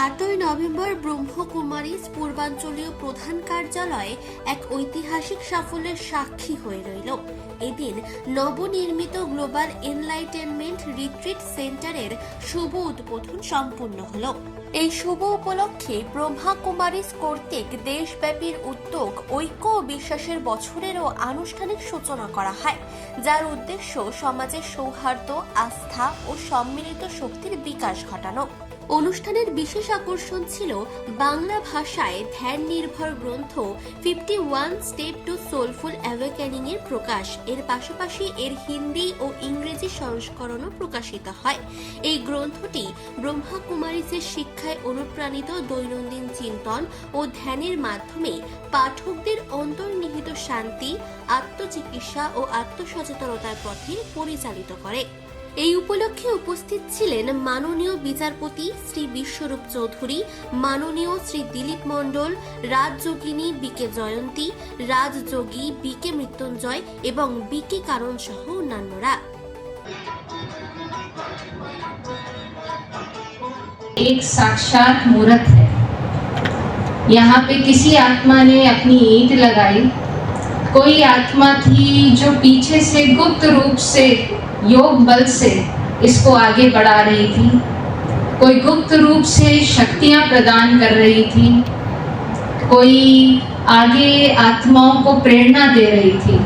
8ই November ব্রহ্মকুমারীজ পূর্বাঞ্চলীয় প্রধান কার্যালয়ে এক ঐতিহাসিক সাফল্যের সাক্ষী হয়ে রইল। এদিন নবনির্মিত গ্লোবাল এনলাইটেনমেন্ট রিট্রিট সেন্টারের শুভ উদ্বোধন সম্পূর্ণ হলো। এই শুভ উপলক্ষে ব্রহ্মকুমারীজ কর্তৃক দেশব্যাপী উদ্যোগ ঐক্য ও বিশ্বাসের বছরেরও আনুষ্ঠানিক সূচনা করা হয়, যার উদ্দেশ্য সমাজের সৌহার্দ্য, আস্থা ও সম্মিলিত শক্তির বিকাশ ঘটানো। অনুষ্ঠানের বিশেষ আকর্ষণ ছিল বাংলা ভাষায় ধ্যান নির্ভর গ্রন্থ 51 স্টেপ টু সোলফুল অ্যাওয়েকেনিং এর প্রকাশ। এর পাশাপাশি এর হিন্দি ও ইংরেজি সংস্করণও প্রকাশিত হয়। এই গ্রন্থটি ব্রহ্মকুমারীজের শিক্ষায় অনুপ্রাণিত দৈনন্দিন চিন্তন ও ধ্যানের মাধ্যমে পাঠকদের অন্তর্নিহিত শান্তি, আত্মচিকিৎসা ও আত্মসচেতনতার পথে পরিচালিত করে। এই উপলক্ষে উপস্থিত ছিলেন মাননীয় বিচারপতি শ্রী বিশ্বরূপ চৌধুরী, মাননীয় শ্রী দিলীপ মণ্ডল, রাজযোগিনী বিকে জয়ন্তী, রাজযোগী বিকে মৃত্যুঞ্জয় এবং বিকে কারণ সহ অন্যান্যরা। एक साक्षात मूर्त है। यहाँ पे किसी आत्मा ने अपनी ईंट लगाई। कोई आत्मा थी जो पीछे से गुप्त रूप से योग बल से इसको आगे बढ़ा रही थी। कोई गुप्त रूप से शक्तियां प्रदान कर रही थी। कोई आगे आत्माओं को प्रेरणा दे रही थी।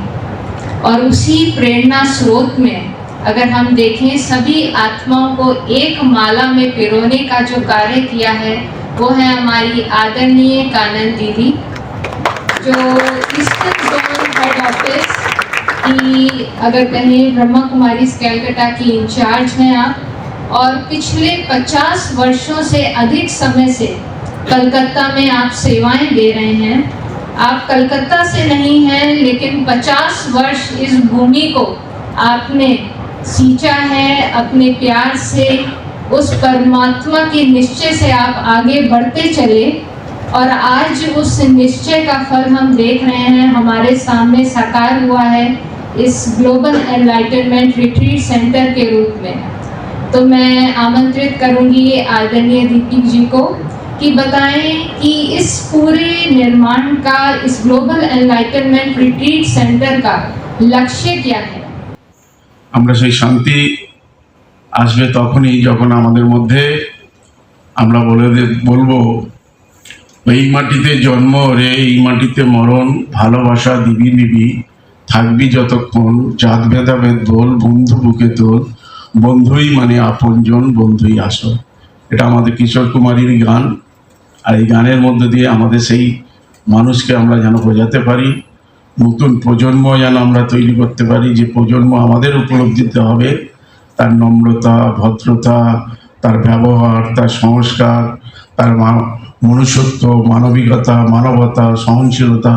और उसी प्रेरणा स्रोत में अगर हम देखें, सभी आत्माओं को एक माला में पिरोने का जो कार्य किया है वो है हमारी आदरणीय कानन दीदी, जो ईस्टर्न जोन हेड ऑफिस की अगर कहें ब्रह्मकुमारीज कैलकाटा की इंचार्ज हैं आप, और पिछले 50 वर्षों से अधिक समय से कलकत्ता में आप सेवाएं दे रहे हैं। आप कलकत्ता से नहीं हैं, लेकिन 50 वर्ष इस भूमि को आपने सींचा है अपने प्यार से। उस परमात्मा के निश्चय से आप आगे बढ़ते चले और आज उस निश्चय का फल हम देख रहे हैं, हमारे सामने साकार हुआ है इस ग्लोबल एनलाइटनमेंट रिट्रीट सेंटर के रूप में। तो मैं आमंत्रित करूंगी आदरणीय दीपिक जी को कि बताएं कि इस पूरे निर्माण का, इस ग्लोबल एनलाइटनमेंट रिट्रीट सेंटर का लक्ष्य क्या है। আমরা সেই শান্তি আসবে তখনই যখন আমাদের মধ্যে আমরা বলবো এই মাটিতে জন্ম রে, এই মাটিতে মরণ, ভালোবাসা দিবি নিবি, থাকবি যতক্ষণ, জাত ভেদাভেদ দোল, বন্ধু বুকে তোল, বন্ধুই মানে আপনজন, বন্ধুই আসো। এটা আমাদের কিশোর কুমারীর গান। আর এই গানের মধ্যে দিয়ে আমাদের সেই মানুষকে আমরা যেন বোঝাতে পারি, নতুন প্রজন্ম যেন আমরা তৈরি করতে পারি, যে প্রজন্ম আমাদের উপলব্ধিতে হবে তার নম্রতা, ভদ্রতা, তার ব্যবহার, তার সংস্কার, তার মনুষ্যত্ব, মানবিকতা, মানবতা, সহনশীলতা,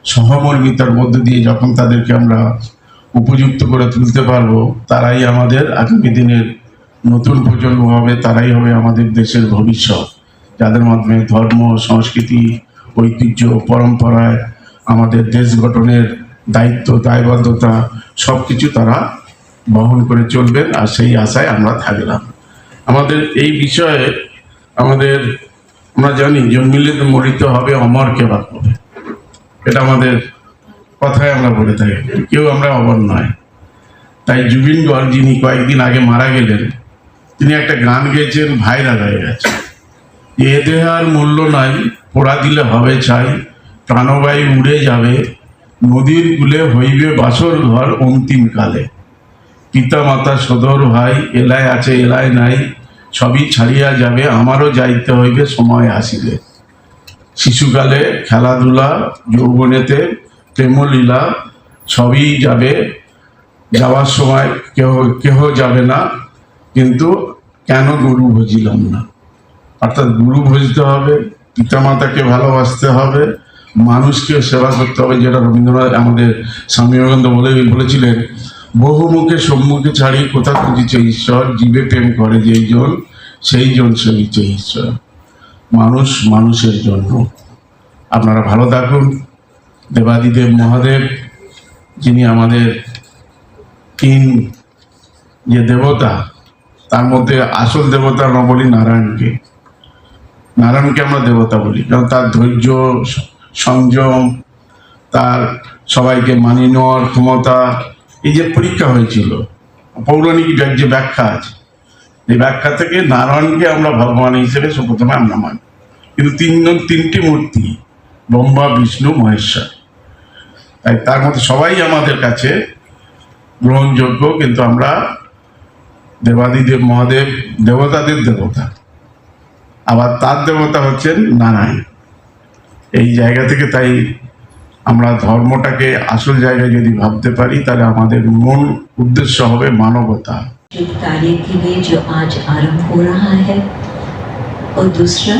সহমর্মিতার মধ্য দিয়ে যখন তাদেরকে আমরা উপযুক্ত করে তুলতে পারবো, তারাই আমাদের আগামী দিনের নতুন প্রজন্ম হবে, তারাই হবে আমাদের দেশের ভবিষ্যৎ, যাদের মাধ্যমে ধর্ম, সংস্কৃতি, ঐতিহ্য, পরম্পরায় আমাদের দেশ গঠনের দায়িত্ব, দায়বদ্ধতা সব কিছু তারা বহন করে চলবেন। আর সেই আশায় আমরা থাকলাম। আমাদের এই বিষয়ে আমরা জানি জন্মিলে তো মরিতে হবে, অমরকে বাদ হবে, এটা আমাদের কথায় আমরা বলে থাকি, কেউ আমরা অমর নয়। তাই জুবিন গর্গ, যিনি কয়েকদিন আগে মারা গেলেন, তিনি একটা গান গেয়েছেন, ভাইরাল হয়ে গেছে, এ দেহার মূল্য নাই, পোড়া দিলে হবে ছাই, প্রাণবায়ু উড়ে যাবে, নদীর কূলে হইবে বাসর ঘর অন্তিম কালে, পিতা মাতা সদর ভাই, এলায় আছে এলায় নাই, সবই ছাড়িয়া যাবে, আমারও যাইতে হইবে সময় আসিলে। শিশুকালে খেলাধুলা, যৌবনেতে প্রেমলীলা, সবই যাবে, যাওয়ার সময় কেহ যাবে না, কিন্তু কেন গুরু ভজিলাম না। অর্থাৎ গুরু ভজতে হবে, পিতামাতাকে ভালোবাসতে হবে, মানুষকে সেবা করতে হবে, যেটা রবীন্দ্রনাথ আমাদের স্বামী বিবেকানন্দ বলেছিলেন, বহুমুখে সম্মুখে ছাড়ি কোথা খুঁজিছে ঈশ্বর, জীবে প্রেম করে যেই জন, সেই জন সেবিছে ঈশ্বর। মানুষ মানুষের জন্য। আপনারা ভালো থাকুন। দেবাদিদেব মহাদেব, যিনি আমাদের তিন যে দেবতা, তার মধ্যে আসল দেবতা আমরা বলি নারায়ণকে। নারায়ণকে আমরা দেবতা বলি, কারণ তার ধৈর্য, সংযম, তার সবাইকে মানিয়ে নেওয়ার ক্ষমতা, এই যে পরীক্ষা হয়েছিল, পৌরাণিক যে ব্যাখ্যা আছে, এই ব্যাখ্যা থেকে নারায়ণকে আমরা ভগবান হিসেবে প্রথমে আমরা মানি। কিন্তু তিনটি মূর্তি, ব্রহ্মা, বিষ্ণু, মহেশ্বর, তাই তার মধ্যে সবাই আমাদের কাছে গ্রহণযোগ্য, কিন্তু আমরা দেবাদিদেব মহাদেব দেবতাদের দেবতা, আবার তার দেবতা হচ্ছেন নারায়ণ। এই জায়গা থেকে তাই আমরা ধর্মটাকে আসল জায়গায় যদি ভাবতে পারি, তাহলে আমাদের মূল উদ্দেশ্য হবে মানবতা। कार्य के लिए जो आज आरंभ हो रहा है, और दूसरा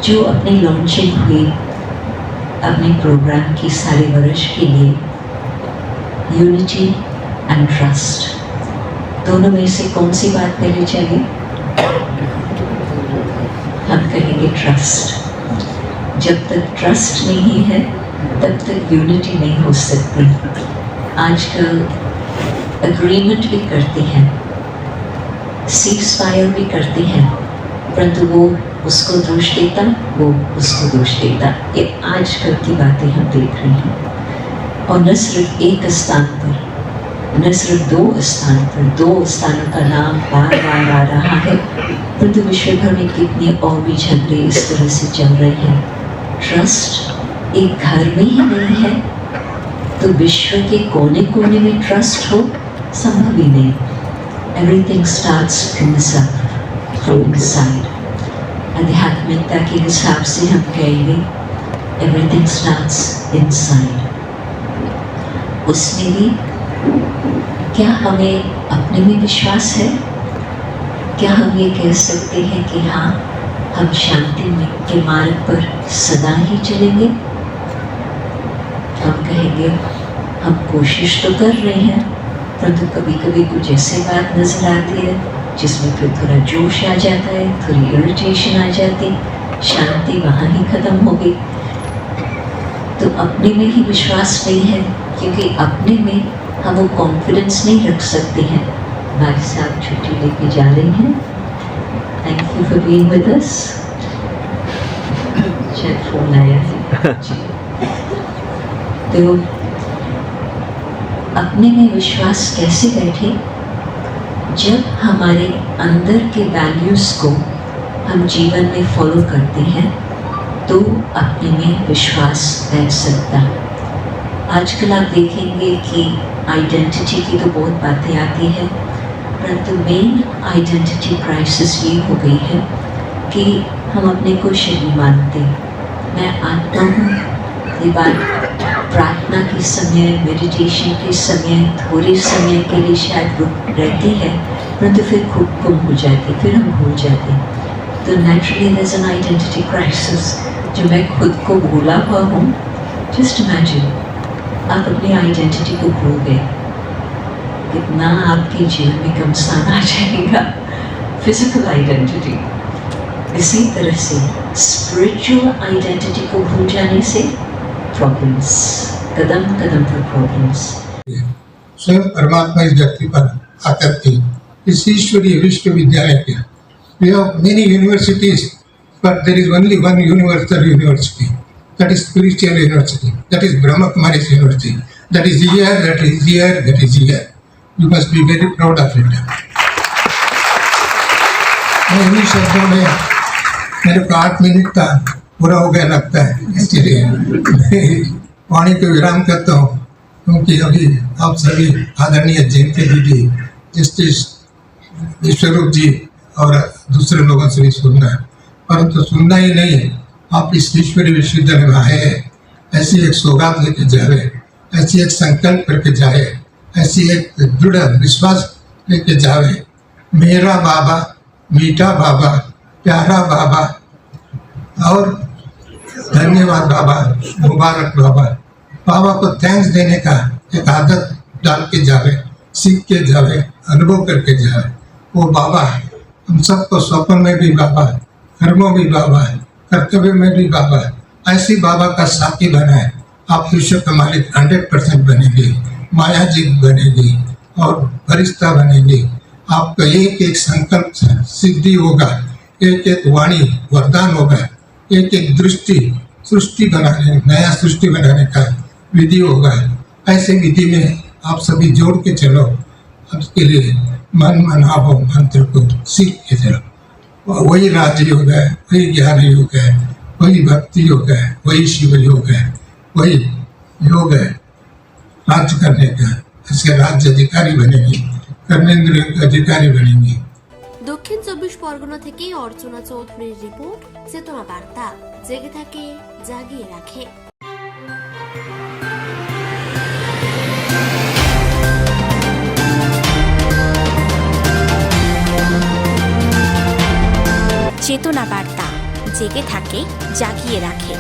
जो अपनी लॉन्चिंग हुई अपने प्रोग्राम की सारे वर्ष के लिए, यूनिटी एंड ट्रस्ट, दोनों में से कौन सी बात पहले चाहिए? हम कहेंगे ट्रस्ट। जब तक ट्रस्ट नहीं है तब तक यूनिटी नहीं हो सकती। आजकल एग्रीमेंट भी करते हैं, सीज फायर भी करते हैं, परंतु वो उसको दोष देता, वो उसको दोष देता। ये आजकल की बातें हम देख रहे हैं। और न सिर्फ एक स्थान पर, न सिर्फ दो स्थान पर, दो स्थानों का नाम बार बार आ रहा है, परंतु विश्व भर में कितने और भी झगड़े इस तरह से चल रहे हैं। ट्रस्ट एक घर में ही नहीं है तो विश्व के कोने कोने में ट्रस्ट हो संभव ही नहीं। Everything starts from the self, from inside. आध्यात्मिकता के हिसाब से हम कहेंगे एवरीथिंग स्टार्ट्स इनसाइड। उसमें भी क्या हमें अपने में विश्वास है? क्या हम ये कह सकते हैं कि हाँ, हम शांति के मार्ग पर सदा ही चलेंगे? हम कहेंगे हम कोशिश तो कर रहे हैं, परंतु कभी कभी कुछ ऐसी बात नजर आती है जिसमें फिर थोड़ा जोश आ जाता है, थोड़ी इरिटेशन आ जाती, शांति वहाँ ही खत्म हो गई। तो अपने में ही विश्वास नहीं है, क्योंकि अपने में हम वो कॉन्फिडेंस नहीं रख सकते हैं। भाई साहब छुट्टी लेके जा रहे हैं। Thank you for being with us. शायद फोन आया है। तो अपने में विश्वास कैसे बैठे? जब हमारे अंदर के वैल्यूज़ को हम जीवन में फॉलो करते हैं तो अपने में विश्वास बैठ सकता है। आजकल आप देखेंगे कि आइडेंटिटी की तो बहुत बातें आती हैं, परंतु मेन आइडेंटिटी क्राइसिस ये हो गई है कि हम अपने को शरीर मानते। मैं आत्मा हूँ, ये बात प्रार्थना के समय, मेडिटेशन के समय, थोड़े समय के लिए शायद रुक रहती है, परंतु फिर खुद गुम हो जाती, फिर हम भूल जाते। तो naturally there is an identity crisis. जो मैं खुद को भूला हुआ हूँ, जस्ट इमेजिन आप अपनी आइडेंटिटी को भूल गए, कितना आपके जीवन में घमसान आ जाएगा। फिजिकल आइडेंटिटी, इसी तरह से स्पिरिचुअल आइडेंटिटी को भूल जाने से प्रॉब्लम्स, कदम कदम पर प्रॉब्लम्स। स्वयं परमात्मा इस धरती पर आकर के इस ईश्वरीय विश्वविद्यालय के we have many universities, but there is only one universal university, that is spiritual university, that is Brahma Kumari's university, that is here, that is here, that is here. You must be very proud of it. मैं इन्हीं शब्दों में, मेरे को 8 minute का पूरा हो गया लगता है, इसलिए वाणी को विराम करता हूँ, क्योंकि अभी आप सभी आदरणीय जयंती दीदी, जस्टिस विश्वरूप जी और दूसरे लोगों से भी सुनना है, परंतु सुनना ही नहीं, आप इस ईश्वरीय विश्वविद्यालय में आए हैं, ऐसी एक सौगात लेके जाए, ऐसी एक संकल्प करके जाए, ऐसी एक दृढ़ विश्वास लेके जाए। मेरा बाबा, मीठा बाबा, प्यारा बाबा और धन्यवाद बाबा, मुबारक बाबा। बाबा को थैंक्स देने का एक आदत डाल के जावे, सीख के जावे, अनुभव करके जावे। वो बाबा हम सबको स्वप्न में भी बाबा, कर्मों में भी बाबा, कर्तव्य में भी बाबा, ऐसी बाबा का साथी बनाए, आप विश्व का मालिक 100% बनेंगे, माया जी बनेगी और फरिश्ता बनेगी। आपका एक एक संकल्प सिद्धि होगा, एक एक वाणी वरदान होगा, एक एक दृष्टि सृष्टि बनाने, नया सृष्टि बनाने का विधि होगा। ऐसे विधि में आप सभी जोड़ के चलो, उसके लिए मन मनाभव मंत्र को सीख के चलो। वही राजयोग है, वही ज्ञान योग है, वही भक्ति योग है, वही शिव योग है, वही योग है राज्य करने का। इसके राज्य अधिकारी बनेंगे, कर्मेंद्रियों के अधिकारी बनेंगे। দক্ষিণ 24 পরগনা থেকে অর্চনা চৌধুরীর রিপোর্ট, চেতনা বার্তা, জেগে থাকে জাগিয়ে রাখে। চেতনা বার্তা, জেগে থাকে জাগিয়ে রাখে।